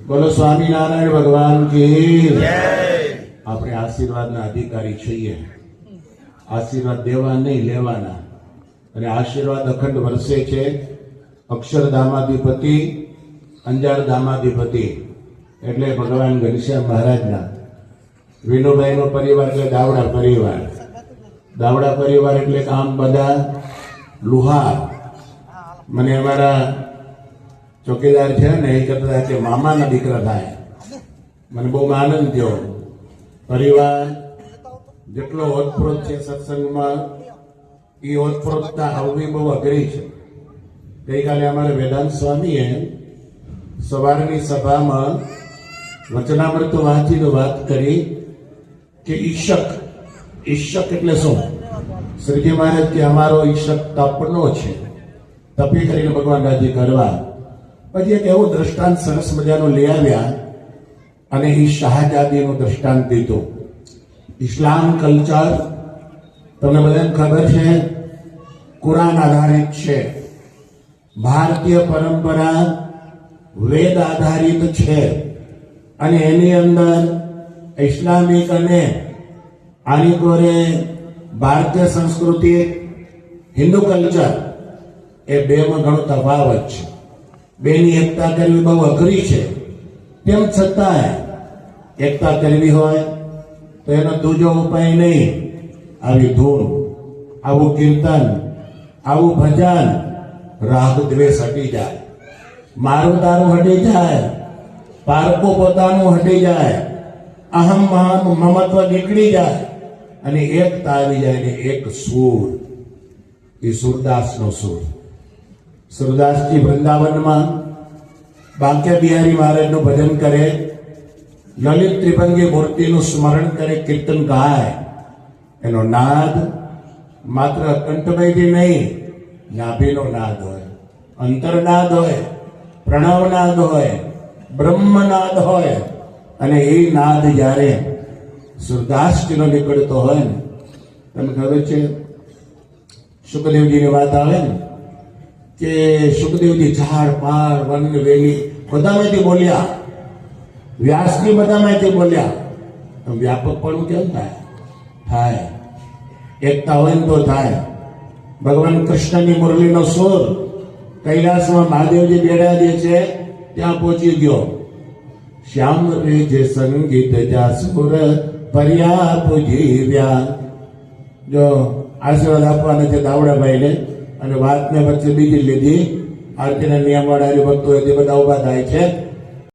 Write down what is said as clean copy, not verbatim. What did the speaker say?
બોલો સ્વામિનારાયણ ભગવાન કી જય। આપણે આશીર્વાદના અધિકારી છીએ। આશીર્વાદ દેવા નહીં, લેવાના। અને આશીર્વાદ અખંડ વર્ષે છે। અક્ષરધામાધિપતિ, અંજાર ધામાધિપતિ એટલે ભગવાન ઘનશ્યામ મહારાજના વિનુભાઈનો પરિવાર એટલે દાવડા પરિવાર। દાવડા પરિવાર એટલે આમ બધા લુહાર। મને અમારા ચોકીદાર છે ને એ કહેતા કે મામાના દીકરા થાય। મને બહુ આનંદ થયો। પરિવાર જેટલો ઓતપ્રોત છે સત્સંગમાં, એ ઓતપ્રોતતા આવવી બહુ અઘરી છે। ગઈકાલે અમારે વેદાંત સ્વામીએ સવારની સભામાં વચનામૃત વાંચીને વાત કરી કે ઈશક એટલે શું? શ્રીજી મહારાજ કે અમારો ઈશક તપનો છે, તપી કરીને ભગવાન રાજી કરવા। પછી એક એવું દ્રષ્ટાંત સરસ મજાનું લઈ આવ્યા અને એ શાહજાદીનું દ્રષ્ટાંત દીધું। ઇસ્લામ કલ્ચર તમને બધાને ખબર છે કુરાન આધારિત છે, ભારતીય પરંપરા વેદ આધારિત છે, અને એની અંદર ઇસ્લામિક અને આની કોરે ભારતીય સંસ્કૃતિ, હિન્દુ કલ્ચર એ બેમાં ઘણો તફાવત છે। બેની એકતા કરવી બહુ અઘરી છે। તેમ છતાં એકતા કરવી હોય તો એનો દૂજો ઉપાય નહીં આવી ધૂન, આવું કીર્તન, આવું ભજન, રાગ દ્વેષ હટી જાય, મારું તારું હટી જાય, પારકું પોતાનું હટી જાય, અહમ મમત્વ નીકળી જાય અને એકતા આવી જાય ને એક સૂર, એ સુરદાસનો સૂર। સુરદાસજી વૃંદાવનમાં બાંકે બિહારી મહારાજનું ભજન કરે, લલિત ત્રિભંગી મૂર્તિનું સ્મરણ કરે, કીર્તન ગાય। એનો નાદ માત્ર કંઠમયથી નહીં, નાભીનો નાદ હોય, અંતરનાદ હોય, પ્રણવનાદ હોય, બ્રહ્મનાદ હોય। અને એ નાદ જ્યારે સુરદાસજીનો નીકળતો હોય ને, તમને ખબર છે સુખદેવજીની વાત આવે ને કે સુખદેવજી ઝાડ પાર વન વેલી બધામાંથી બોલ્યા, વ્યાસજી બધામાંથી બોલ્યા, વ્યાપક પણ કેમ થાય? એકતા હોય ને તો થાય। ભગવાન કૃષ્ણની મુરલીનો સુર કૈલાસમાં મહાદેવજી બેઠા છે ત્યાં પહોંચી ગયો। શ્યામ રે જે સંગીત જાસુર પર્યા પૂજીવ્યા। જો આશીર્વાદ આપવાના છે દાવડાભાઈને, અને વાતને વચ્ચે બીજી લીધી, આરતીના નિયમવાળા હરિભક્તો એ બધા ઉભા થાય છે।